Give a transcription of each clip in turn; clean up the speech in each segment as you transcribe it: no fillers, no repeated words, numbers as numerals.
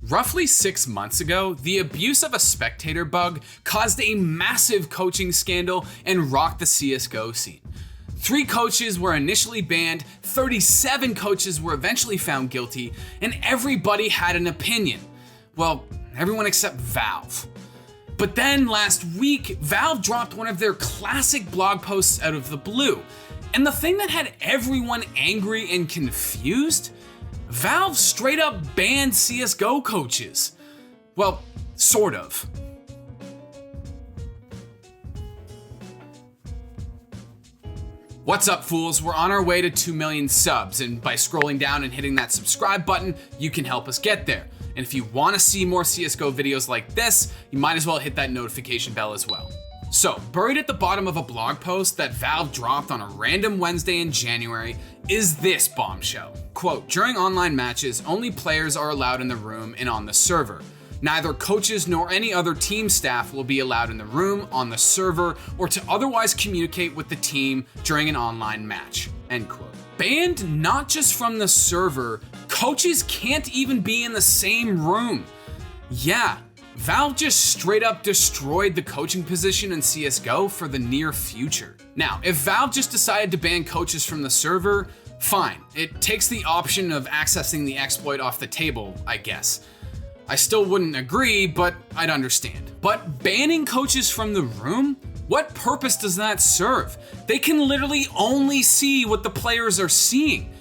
Roughly 6 months ago, the abuse of a spectator bug caused a massive coaching scandal and rocked the CSGO scene. 3 coaches were initially banned, 37 coaches were eventually found guilty, and everybody had an opinion. Well, everyone except Valve. But then last week, Valve dropped one of their classic blog posts out of the blue. And the thing that had everyone angry and confused? Valve straight up banned CSGO coaches. Well, sort of. What's up, fools? We're on our way to 2 million subs, and by scrolling down and hitting that subscribe button, you can help us get there. And if you want to see more CSGO videos like this, you might as well hit that notification bell as well. So, buried at the bottom of a blog post that Valve dropped on a random Wednesday in January is this bombshell. Quote, during online matches, only players are allowed in the room and on the server. Neither coaches nor any other team staff will be allowed in the room, on the server, or to otherwise communicate with the team during an online match, end quote. Banned not just from the server, coaches can't even be in the same room. Yeah, Valve just straight up destroyed the coaching position in CSGO for the near future. Now, if Valve just decided to ban coaches from the server, fine. It takes the option of accessing the exploit off the table, I guess. I still wouldn't agree, but I'd understand. But banning coaches from the room? What purpose does that serve? They can literally only see what the players are seeing.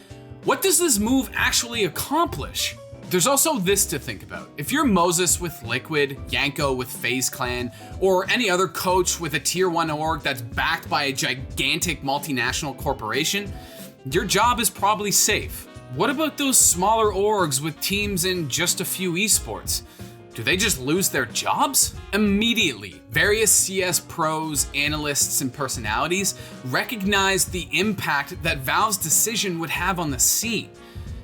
What does this move actually accomplish? There's also this to think about. If you're Moses with Liquid, Yanko with FaZe Clan, or any other coach with a tier 1 org that's backed by a gigantic multinational corporation, your job is probably safe. What about those smaller orgs with teams in just a few esports? Do they just lose their jobs? Immediately, various CS pros, analysts, and personalities recognized the impact that Valve's decision would have on the scene.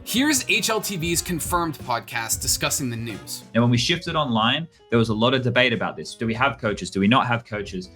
Here's HLTV's Confirmed podcast discussing the news. And when we shifted online, there was a lot of debate about this. Do we have coaches? Do we not have coaches?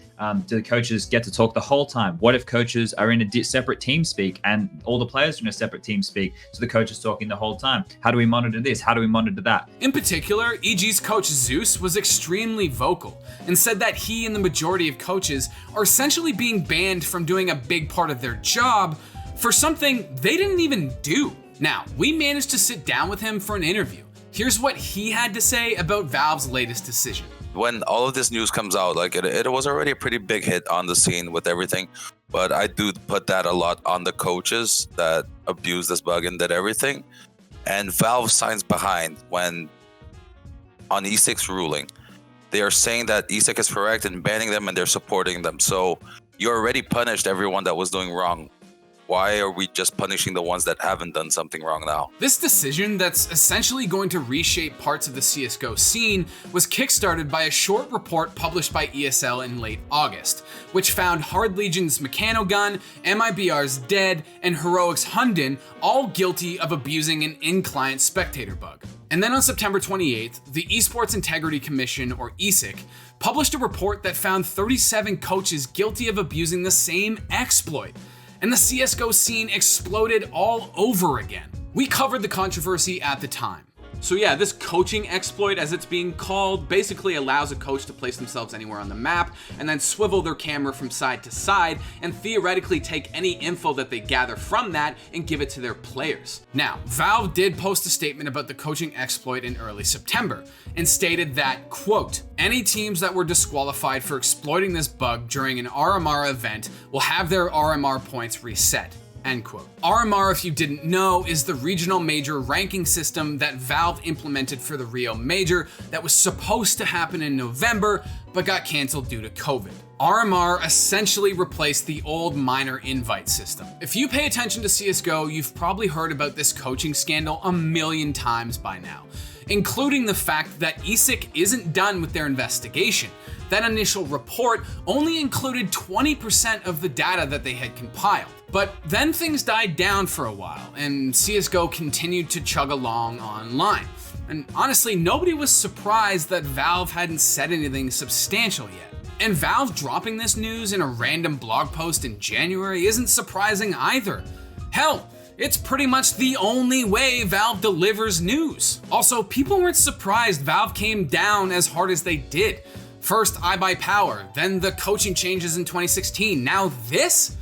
Do the coaches get to talk the whole time? What if coaches are in a separate team speak and all the players are in a separate team speak, so the coach is talking the whole time? How do we monitor this? How do we monitor that? In particular, EG's coach Zews was extremely vocal and said that he and the majority of coaches are essentially being banned from doing a big part of their job for something they didn't even do. Now, we managed to sit down with him for an interview. Here's what he had to say about Valve's latest decision. When all of this news comes out, it was already a pretty big hit on the scene with everything, but I do put that a lot on the coaches that abused this bug and did everything. And Valve signs behind when on E6 ruling. They are saying that E6 is correct in banning them and they're supporting them. So you already punished everyone that was doing wrong. Why are we just punishing the ones that haven't done something wrong now? This decision that's essentially going to reshape parts of the CSGO scene was kickstarted by a short report published by ESL in late August, which found Hard Legion's Mechanogun, MIBR's Dead, and Heroic's Hunden all guilty of abusing an in-client spectator bug. And then on September 28th, the Esports Integrity Commission, or ESIC, published a report that found 37 coaches guilty of abusing the same exploit. And the CSGO scene exploded all over again. We covered the controversy at the time. So yeah, this coaching exploit, as it's being called, basically allows a coach to place themselves anywhere on the map and then swivel their camera from side to side and theoretically take any info that they gather from that and give it to their players. Now, Valve did post a statement about the coaching exploit in early September and stated that, quote, any teams that were disqualified for exploiting this bug during an RMR event will have their RMR points reset. End quote. RMR, if you didn't know, is the regional major ranking system that Valve implemented for the Rio Major that was supposed to happen in November, but got canceled due to COVID. RMR essentially replaced the old minor invite system. If you pay attention to CSGO, you've probably heard about this coaching scandal a million times by now, including the fact that ESIC isn't done with their investigation. That initial report only included 20% of the data that they had compiled. But then things died down for a while, and CSGO continued to chug along online. And honestly, nobody was surprised that Valve hadn't said anything substantial yet. And Valve dropping this news in a random blog post in January isn't surprising either. Hell, It's pretty much the only way Valve delivers news. Also, people weren't surprised Valve came down as hard as they did. First, iBuyPower, then the coaching changes in 2016, now this?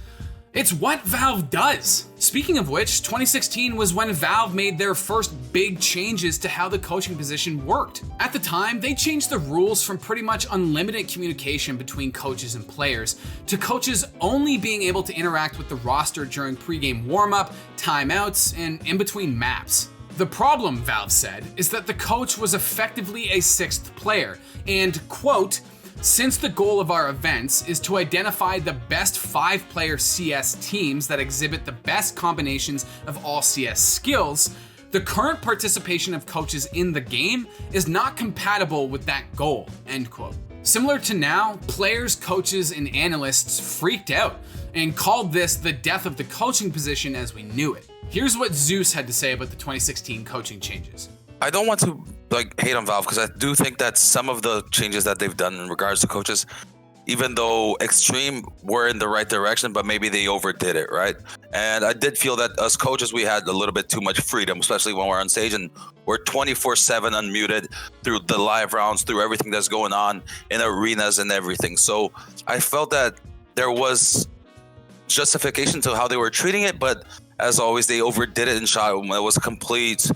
It's what Valve does. Speaking of which, 2016 was when Valve made their first big changes to how the coaching position worked. At the time, they changed the rules from pretty much unlimited communication between coaches and players to coaches only being able to interact with the roster during pregame warm-up, timeouts, and in between maps. The problem, Valve said, is that the coach was effectively a sixth player, and, quote, "Since the goal of our events is to identify the best 5-player CS teams that exhibit the best combinations of all CS skills, the current participation of coaches in the game is not compatible with that goal," end quote. Similar to now, players, coaches, and analysts freaked out and called this the death of the coaching position as we knew it. Here's what Zews had to say about the 2016 coaching changes. I don't want to hate on Valve because I do think that some of the changes that they've done in regards to coaches, even though extreme, were in the right direction, but maybe they overdid it, right? And I did feel that as coaches, we had a little bit too much freedom, especially when we're on stage and we're 24/7 unmuted through the live rounds, through everything that's going on in arenas and everything. So I felt that there was justification to how they were treating it, but as always, they overdid it and shot when it was a complete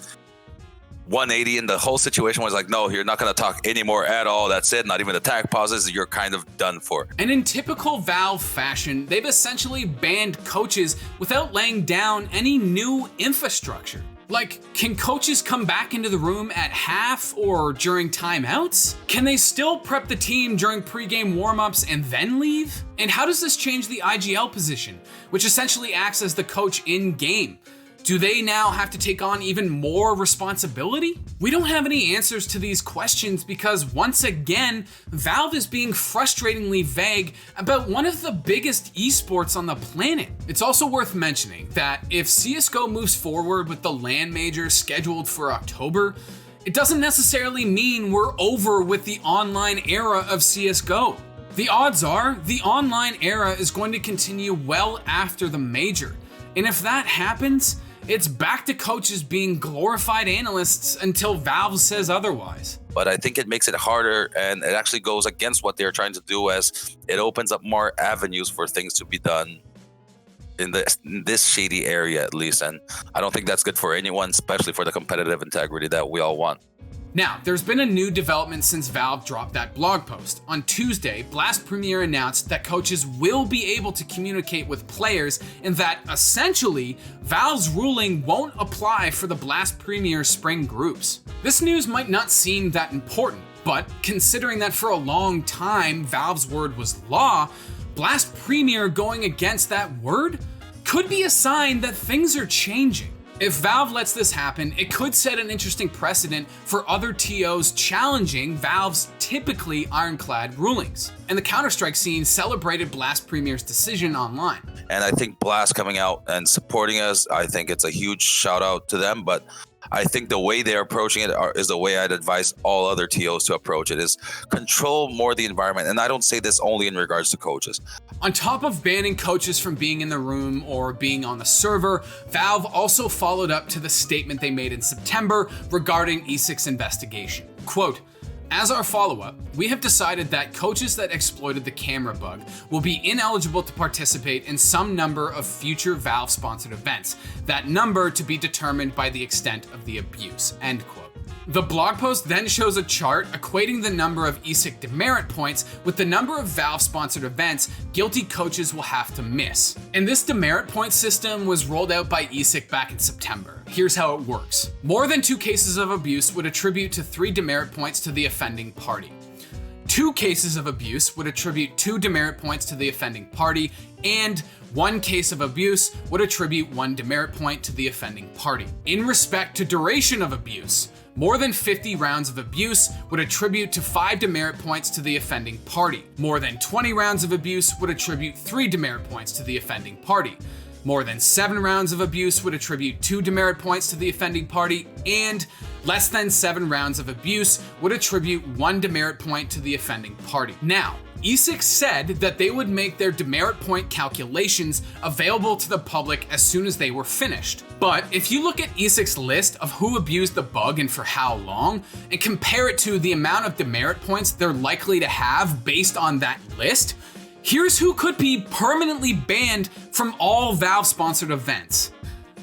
180, and the whole situation was like, no, you're not going to talk anymore at all. That's it. Not even the tag pauses. You're kind of done for. And in typical Valve fashion, they've essentially banned coaches without laying down any new infrastructure. Like, can coaches come back into the room at half or during timeouts? Can they still prep the team during pregame warmups and then leave? And how does this change the IGL position, which essentially acts as the coach in game? Do they now have to take on even more responsibility? We don't have any answers to these questions because, once again, Valve is being frustratingly vague about one of the biggest esports on the planet. It's also worth mentioning that if CSGO moves forward with the LAN major scheduled for October, it doesn't necessarily mean we're over with the online era of CSGO. The odds are the online era is going to continue well after the major. And if that happens, it's back to coaches being glorified analysts until Valve says otherwise. But I think it makes it harder, and it actually goes against what they're trying to do, as it opens up more avenues for things to be done in this shady area, at least. And I don't think that's good for anyone, especially for the competitive integrity that we all want. Now, there's been a new development since Valve dropped that blog post. On Tuesday, Blast Premier announced that coaches will be able to communicate with players and that, essentially, Valve's ruling won't apply for the Blast Premier spring groups. This news might not seem that important, but considering that for a long time Valve's word was law, Blast Premier going against that word could be a sign that things are changing. If Valve lets this happen, it could set an interesting precedent for other TOs challenging Valve's typically ironclad rulings. And the Counter-Strike scene celebrated Blast Premier's decision online. And I think Blast coming out and supporting us, I think it's a huge shout out to them. But I think the way they're approaching it is the way I'd advise all other TOs to approach it, is control more the environment. And I don't say this only in regards to coaches. On top of banning coaches from being in the room or being on the server, Valve also followed up to the statement they made in September regarding E6's investigation. Quote, "As our follow-up, we have decided that coaches that exploited the camera bug will be ineligible to participate in some number of future Valve-sponsored events, that number to be determined by the extent of the abuse," end quote. The blog post then shows a chart equating the number of ESIC demerit points with the number of Valve-sponsored events guilty coaches will have to miss. And this demerit point system was rolled out by ESIC back in September. Here's how it works. More than 2 cases of abuse would attribute to 3 demerit points to the offending party. 2 cases of abuse would attribute 2 demerit points to the offending party, and 1 case of abuse would attribute 1 demerit point to the offending party. In respect to duration of abuse, more than 50 rounds of abuse would attribute to 5 demerit points to the offending party. More than 20 rounds of abuse would attribute 3 demerit points to the offending party. More than 7 rounds of abuse would attribute 2 demerit points to the offending party, and Less than 7 rounds of abuse would attribute 1 demerit point to the offending party. Now, eSix said that they would make their demerit point calculations available to the public as soon as they were finished. But if you look at eSix's list of who abused the bug and for how long, and compare it to the amount of demerit points they're likely to have based on that list, here's who could be permanently banned from all Valve-sponsored events.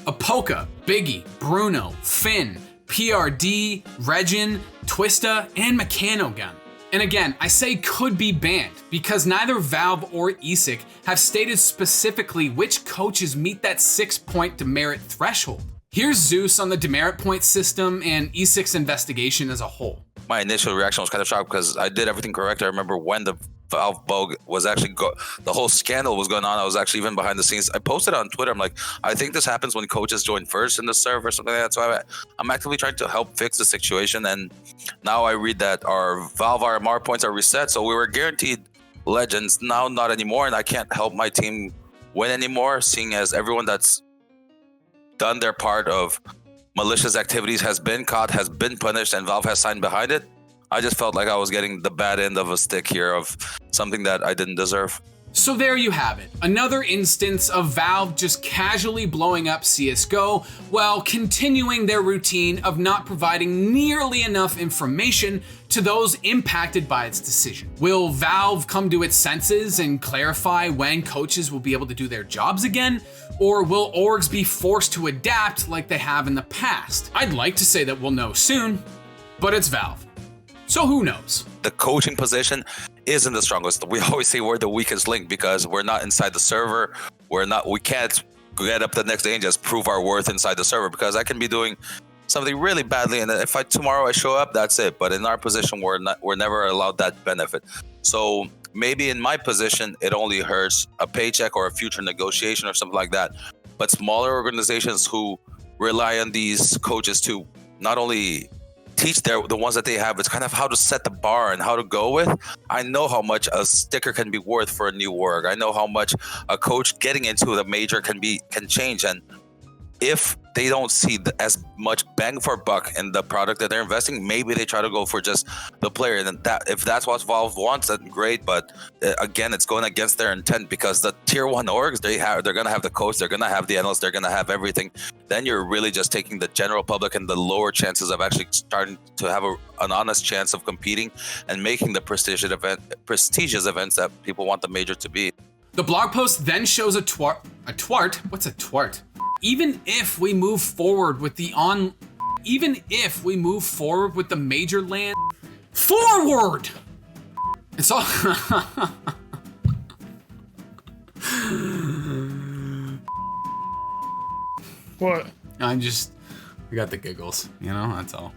Apoca, Biggie, Bruno, Finn, PRD, Regin, Twista, and Mechanogun. And again, I say could be banned because neither Valve or eSix have stated specifically which coaches meet that 6-point demerit threshold. Here's Zews on the demerit point system and eSix investigation as a whole. My initial reaction was kind of shocked because I did everything correct. I remember when the Valve bug was actually the whole scandal was going on. I was actually even behind the scenes. I posted on Twitter. I'm like, I think this happens when coaches join first in the server or something like that. So I'm actively trying to help fix the situation. And now I read that our Valve RMR points are reset. So we were guaranteed legends. Now not anymore. And I can't help my team win anymore, seeing as everyone that's done their part of malicious activities has been caught, has been punished, and Valve has signed behind it. I just felt like I was getting the bad end of a stick here of something that I didn't deserve. So there you have it. Another instance of Valve just casually blowing up CSGO while continuing their routine of not providing nearly enough information to those impacted by its decision. Will Valve come to its senses and clarify when coaches will be able to do their jobs again? Or will orgs be forced to adapt like they have in the past? I'd like to say that we'll know soon, but it's Valve. So who knows? The coaching position isn't the strongest. We always say we're the weakest link because we're not inside the server. We can't get up the next day and just prove our worth inside the server because I can be doing something really badly, and if tomorrow I show up, that's it. But in our position, we're never allowed that benefit. So maybe in my position, it only hurts a paycheck or a future negotiation or something like that. But smaller organizations who rely on these coaches to not only teach the ones that they have, it's kind of how to set the bar and how to go with. I know how much a sticker can be worth for a new org. I know how much a coach getting into the major can change. And if they don't see as much bang for buck in the product that they're investing, maybe they try to go for just the player. And if that's what Valve wants, then great. But again, it's going against their intent because the tier 1 orgs, they're going to have the coach, they're going to have the analysts, they're going to have everything. Then you're really just taking the general public and the lower chances of actually starting to have an honest chance of competing and making the prestigious events that people want the major to be. The blog post then shows a twart. What's a twart? Even if we move forward with the major land forward, it's all. What? I got the giggles, that's all.